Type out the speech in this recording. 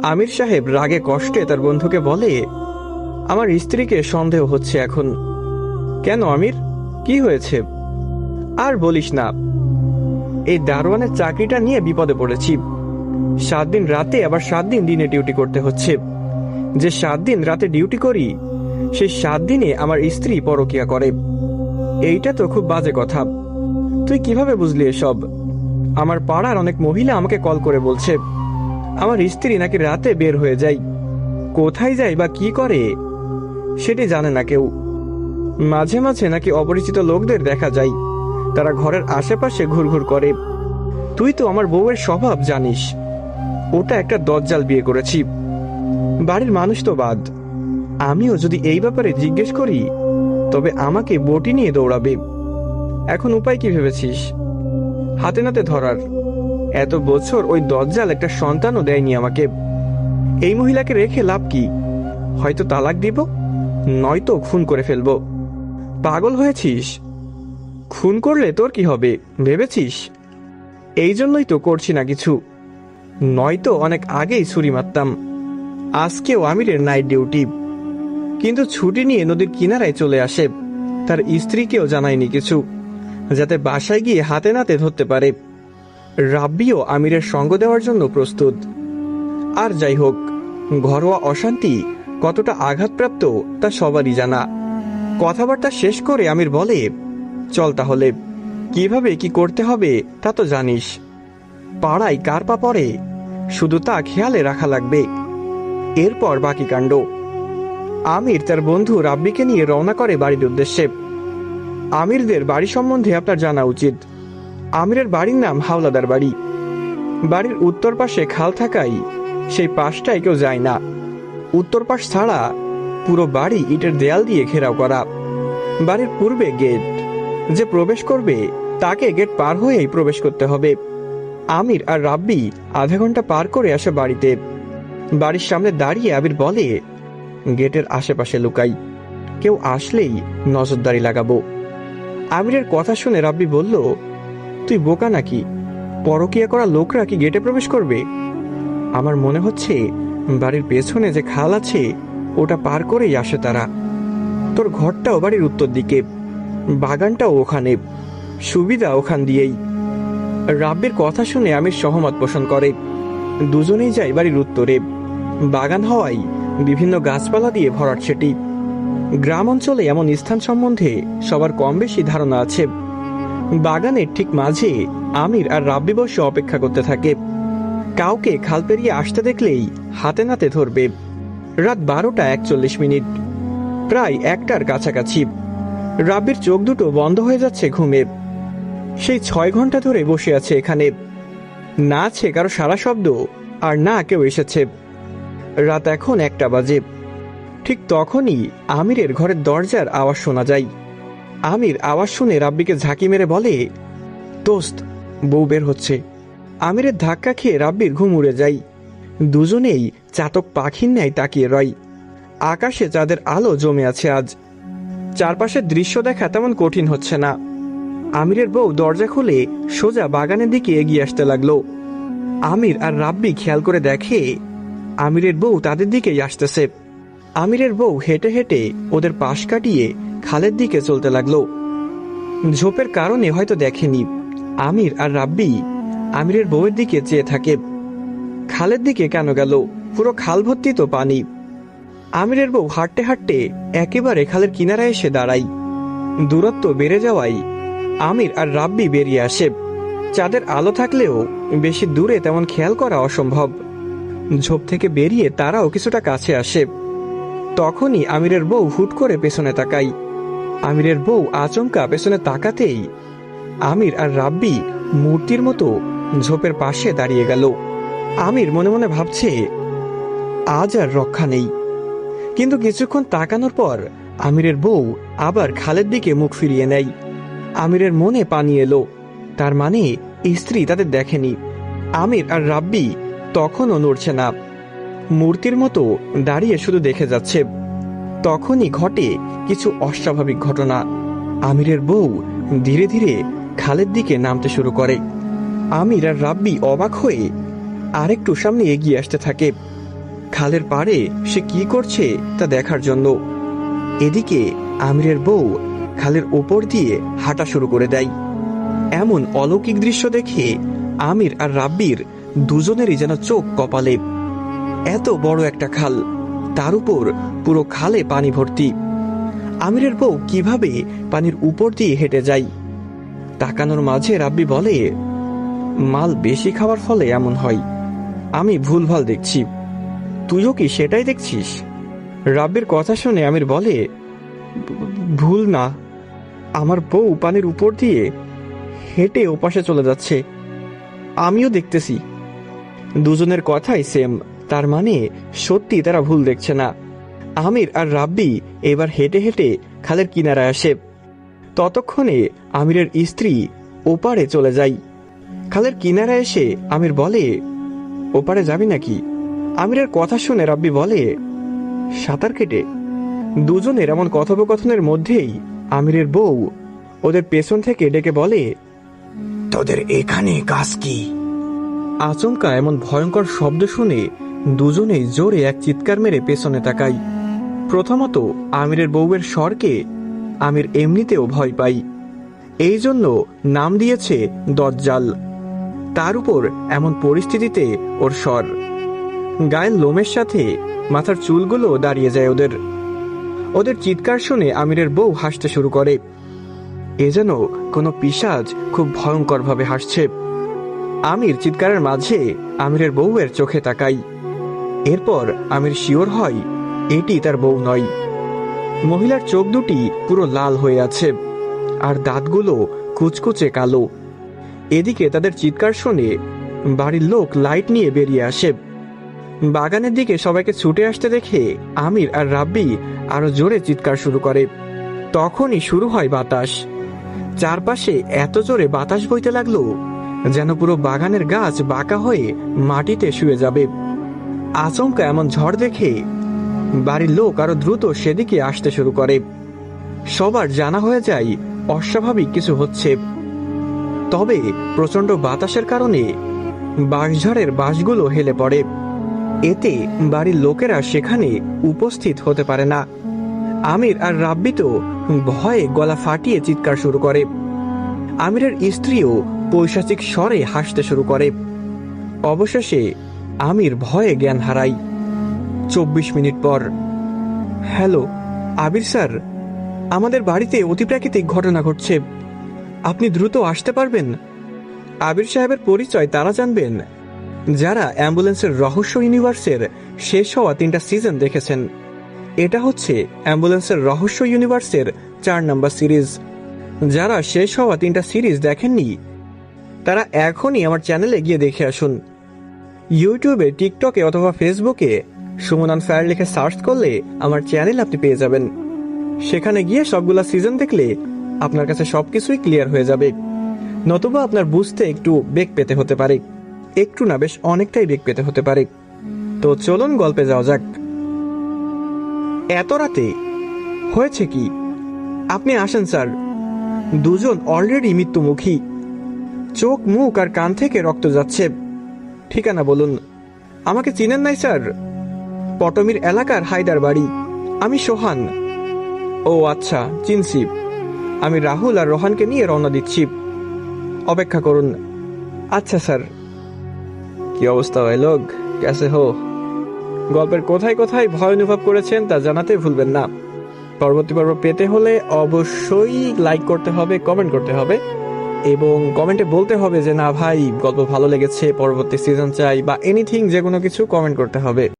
আমির সাহেব রাগে কষ্টে তার বন্ধুকে বলে, আমার স্ত্রীকে সন্দেহ হচ্ছে এখন। কেন আমির, কি হয়েছে? আর বলিস না, এই দারোয়ানের চাকরিটা নিয়ে বিপদে পড়েছি। 7 দিন রাতে আবার 7 দিন দিনে ডিউটি করতে হচ্ছে। যে 7 দিন রাতে ডিউটি করি, সেই 7 দিনে আমার স্ত্রী পরকীয়া করে। এইটা তো খুব বাজে কথা। তুই কিভাবে বুঝলি এসব? আমার পাড়ার অনেক মহিলা আমাকে কল করে বলছে আমার স্ত্রী নাকি রাতে বের হয়ে যায়। কোথায় যায় বা কি করে সেটি জানে না কেউ। মাঝে মাঝে নাকি অপরিচিত লোকদের দেখা যায়, তারা ঘরের আশেপাশে ঘুরঘুর করে। তুই তো আমার বউয়ের স্বভাব জানিস, ওটা একটা দজ্জাল বিয়ে করেছি। বাড়ির মানুষ তো বাদ, আমিও যদি এই ব্যাপারে জিজ্ঞেস করি তবে আমাকে বটি নিয়ে দৌড়াবে। এখন উপায় কি ভেবেছিস? হাতে নাতে ধরার। এত বছর ওই দজ্জাল একটা সন্তানও দেয়নি আমাকে। এই মহিলাকে রেখে লাভ কি? হয়তো তালাক দিব, নয়তো খুন করে ফেলবো। পাগল হয়েছিস? খুন করলে তোর কি হবে ভেবেছিস? এই জন্যই তো করছি না কিছু, নয়তো অনেক আগেই ছুরি মারতাম। আজকেও আমিরের নাইট ডিউটি, কিন্তু ছুটি নিয়ে নদীর কিনারায় চলে আসে। তার স্ত্রীকেও জানায়নি কিছু, যাতে বাসায় গিয়ে হাতে নাতে ধরতে পারে। রাব্বিও আমিরের সঙ্গ দেওয়ার জন্য প্রস্তুত। আর যাই হোক, ঘরোয়া অশান্তি কতটা আঘাতপ্রাপ্ত তা সবারই জানা। কথাবার্তা শেষ করে আমির বলে, চল তাহলে, কিভাবে কি করতে হবে তা তো জানিস। পাড়ায় কার পা পড়ে শুধু তা খেয়ালে রাখা লাগবে। এরপর বাকি কাণ্ড। আমির তার বন্ধু রাব্বিকে নিয়ে রওনা করে বাড়ির উদ্দেশ্যে। আমিরদের বাড়ি সম্বন্ধে আপনার জানা উচিত। আমিরের বাড়ির নাম হাওলাদার বাড়ি। বাড়ির উত্তর পাশে খাল থাকায় সেই পাশটায় কেউ যায় না। উত্তর পাশ ছাড়া পুরো বাড়ি ইটের দেয়াল দিয়ে ঘেরাও করা। বাড়ির পূর্বে গেট, যে প্রবেশ করবে তাকে গেট পার হয়েই প্রবেশ করতে হবে। আমির আর রাব্বি আধা ঘন্টা পার করে আসে বাড়িতে। বাড়ির সামনে দাঁড়িয়ে আবির বলে, গেটের আশেপাশে লুকাই, কেউ আসলেই নজরদারি লাগাবো। আমিরের কথা শুনে রাব্বি বলল, তুই বোকা নাকি? পরকীয়া করা লোকরা কি গেটে প্রবেশ করবে? আমার মনে হচ্ছে বাড়ির পেছনে যে খাল আছে ওটা পার করেই আসে তারা। তোর ঘরটাও বাড়ির উত্তর দিকে, বাগানটাও ওখানে, সুবিধা ওখান দিয়েই। রাব্বির কথা শুনে আমির সহমত পোষণ করে। দুজনেই যায় বাড়ির উত্তরে। বাগান হওয়ায় বিভিন্ন গাছপালা দিয়ে ভরাট সেটি। গ্রাম অঞ্চলে এমন স্থান সম্বন্ধে সবার কম বেশি ধারণা আছে। বাগানের ঠিক মাঝে আমির আর রাব্বি বসে অপেক্ষা করতে থাকে। কাউকে খাল পেরিয়ে আসতে দেখলেই হাতে নাতে ধরবে। রাত 12টা 41 মিনিট, প্রায় 1টার কাছাকাছি। রাব্বির চোখ দুটো বন্ধ হয়ে যাচ্ছে ঘুমে। সেই 6 ঘন্টা ধরে বসে আছে এখানে, না আছে কারো সারা শব্দ, আর না কেউ এসেছে। রাত এখন 1টা বাজে। ঠিক তখনই আমিরের ঘরের দরজার আওয়াজ শোনা যায়। আমির আওয়াজ শুনে রাব্বিকে ঝাঁকি মেরে বলে, দোস্ত, বউ বের হচ্ছে। আমিরের ধাক্কা খেয়ে রাব্বির ঘুম উড়ে যায়। দুজনেই চাতক পাখির ন্যায় তাকিয়ে রয়। আকাশে চাঁদের আলো জমে আছে আজ। চারপাশের দৃশ্য দেখা তেমন কঠিন হচ্ছে না। আমিরের বউ দরজা খুলে সোজা বাগানের দিকে এগিয়ে আসতে লাগলো। আমির আর রাব্বি খেয়াল করে দেখে আমিরের বউ তাদের দিকেই আসতেছে। আমিরের বউ হেঁটে হেঁটে ওদের পাশ কাটিয়ে খালের দিকে চলতে লাগলো। ঝোপের কারণে হয়তো দেখেনি। আমির আর রাব্বি আমিরের বউয়ের দিকে চেয়ে থাকে। খালের দিকে কেন গেল? পুরো খাল ভর্তি তো পানি। আমিরের বউ হাঁটতে হাঁটতে একেবারে খালের কিনারায় এসে দাঁড়ায়। দূরত্ব বেড়ে যাওয়ায় আমির আর রাব্বি বেরিয়ে আসে। চাঁদের আলো থাকলেও বেশি দূরে তেমন খেয়াল করা অসম্ভব। ঝোপ থেকে বেরিয়ে তারাও কিছুটা কাছে আসে। তখনই আমিরের বউ হুট করে পেছনে তাকায়। আমিরের বউ আচমকা পেছনে তাকাতেই আমির আর রাব্বি মূর্তির মতো ঝোপের পাশে দাঁড়িয়ে গেল। আমির মনে মনে ভাবছে, আজ আর রক্ষা নেই। কিন্তু কিছুক্ষণ তাকানোর পর আমিরের বউ আবার খালের দিকে মুখ ফিরিয়ে নেয়। আমিরের মনে পানি এলো, তার মানে স্ত্রী তাদের দেখেনি। আমির আর রাব্বি তখনও নড়ছে না, মূর্তির মতো দাঁড়িয়ে শুধু দেখে যাচ্ছে। তখনই ঘটে কিছু অস্বাভাবিক ঘটনা। আমিরের বউ ধীরে ধীরে খালের দিকে নামতে শুরু করে। আমির আর রাব্বি অবাক হয়ে আরেকটু সামনে এগিয়ে আসতে থাকে। খালের পাড়ে সে কি করছে তা দেখার জন্য। এদিকে আমিরের বউ খালের ওপর দিয়ে হাঁটা শুরু করে দেয়। এমন অলৌকিক দৃশ্য দেখে আমির আর রাব্বির দুজনেরই যেন চোখ কপালে। এত বড় একটা খাল, তার উপর পুরো খালে পানি ভর্তি। আমিরের বউ কিভাবে পানির উপর দিয়ে হেঁটে যায়। তাকানোর মাঝে রাব্বি বলে, মাল বেশি খাওয়ার ফলে এমন হয়, আমি ভুলভাল দেখছি, তুইও কি সেটাই দেখছিস? রাব্বির কথা শুনে আমির বলে, ভুল না, আমার বউ পানির উপর দিয়ে হেঁটে ওপাশে চলে যাচ্ছে, আমিও দেখতেছি। দুজনের কথাই সেম, তার মানে সত্যি তারা ভুল দেখছে না। আমির আর রাব্বি এবার হেঁটে হেঁটে খালের কিনারায় আসে। ততক্ষণে আমিরের স্ত্রী ওপারে চলে যায়। খালের কিনারায় এসে আমির বলে, ওপারে যাবি নাকি? আমিরের কথা শুনে রাব্বি বলে, সাঁতার কেটে। দুজনের এমন কথোপকথনের মধ্যেই আমিরের বউ ওদের পেছন থেকে ডেকে বলে, তোদের এখানে কাজ কি? আচমকা এমন ভয়ঙ্কর শব্দ শুনে দুজনেই জোরে এক চিৎকার মেরে পেছনে তাকাই। প্রথমত আমিরের বউয়ের স্বরকে আমির এমনিতেও ভয় পাই, এই জন্য নাম দিয়েছে দজ্জাল। তার উপর এমন পরিস্থিতিতে ওর স্বর, গায়ের লোমের সাথে মাথার চুলগুলো দাঁড়িয়ে যায় ওদের। ওদের চিৎকার শুনে আমিরের বউ হাসতে শুরু করে, এ যেন কোনো পিশাচ খুব ভয়ঙ্কর ভাবে হাসছে। আমির চিৎকারের মাঝে আমিরের বউয়ের চোখে তাকাই। এরপর আমির শিওর হয় এটি তার বউ নয়। মহিলার চোখ দুটি পুরো লাল হয়ে আছে, আর দাঁতগুলো কুচকুচে কালো। এদিকে তাদের চিৎকার শুনে বাড়ির লোক লাইট নিয়ে বেরিয়ে আসে। বাগানের দিকে সবাইকে ছুটে আসতে দেখে আমির আর রাব্বি আরো জোরে চিৎকার শুরু করে। তখনই শুরু হয় বাতাস। চারপাশে এত জোরে বাতাস বইতে লাগলো যেন পুরো বাগানের গাছ বাঁকা হয়ে মাটিতে শুয়ে যাবে। আচমকা এমন ঝড় দেখে বাড়ির লোক আরো দ্রুত সেদিকে আসতে শুরু করে। সবার জানা হয়ে যায় অস্বাভাবিক কিছু হচ্ছে। তবে প্রচন্ড বাতাসের কারণে বাঁশঝাড়ের বাঁশগুলো হেলে পড়ে। এতে বাড়ির লোকেরা সেখানে উপস্থিত হতে পারে না। আমির আর রাব্বি তো ভয়ে গলা ফাটিয়ে চিৎকার শুরু করে। আমিরের স্ত্রীও পৈশাচিক স্বরে হাসতে শুরু করে। অবশেষে আমির ভয়ে জ্ঞান হারায়। 24 মিনিট পর, হ্যালো আবির স্যার, আমাদের বাড়িতে অতিপ্রাকৃতিক ঘটনা ঘটছে, আপনি দ্রুত আসতে পারবেন? আবির সাহেবের পরিচয় তারা জানবেন যারা অ্যাম্বুলেন্সের রহস্য ইউনিভার্সের শেষ হওয়া 3টা সিজন দেখেছেন। এটা হচ্ছে অ্যাম্বুলেন্সের রহস্য ইউনিভার্সের 4 নম্বর সিরিজ। যারা শেষ হওয়া 3টা সিরিজ দেখেননি তারা এখনই আমার চ্যানেলে গিয়ে দেখে আসুন। ইউটিউবে, টিকটকে অথবা ফেসবুকে সুমন আনফায়ার লিখে সার্চ করলে আমার চ্যানেল আপনি পেয়ে যাবেন। সেখানে গিয়ে সবগুলা সিজন দেখলে আপনার কাছে সবকিছুই ক্লিয়ার হয়ে যাবে। নতুবা আপনার বুঝতে একটু বেগ পেতে হতে পারে, একটু না বেশ অনেকটাই বেগ পেতে হতে পারে। তো চলুন গল্পে যাওয়া যাক। এত রাতে হয়েছে কি? আপনি আসেন স্যার। দুজন অলরেডি মৃত্যুমুখী, চোখ, মুখ আর কান থেকে রক্ত যাচ্ছে। ঠিকানা বলুন। আমাকে চিনেন নাই স্যার? পটমির এলাকার হায়দার বাড়ি। আমি সোহান। ও আচ্ছা, চিনছি। আমি রাহুল আর রোহানকে নিয়ে রওনা দিচ্ছি, অপেক্ষা করুন। আচ্ছা স্যার। কি অবস্থা ভাই লোক, কেসে হো? গল্পের কোথায় কোথায় ভয় অনুভব করেছেন তা জানাতে ভুলবেন না। পরবর্তী পর্ব পেতে হলে অবশ্যই লাইক করতে হবে, কমেন্ট করতে হবে, এবং কমেন্টে বলতে হবে যে না ভাই গল্প ভালো লেগেছে, পরবর্তী সিজন চাই, বা এনিথিং, যে কোনো কিছু কমেন্ট করতে হবে।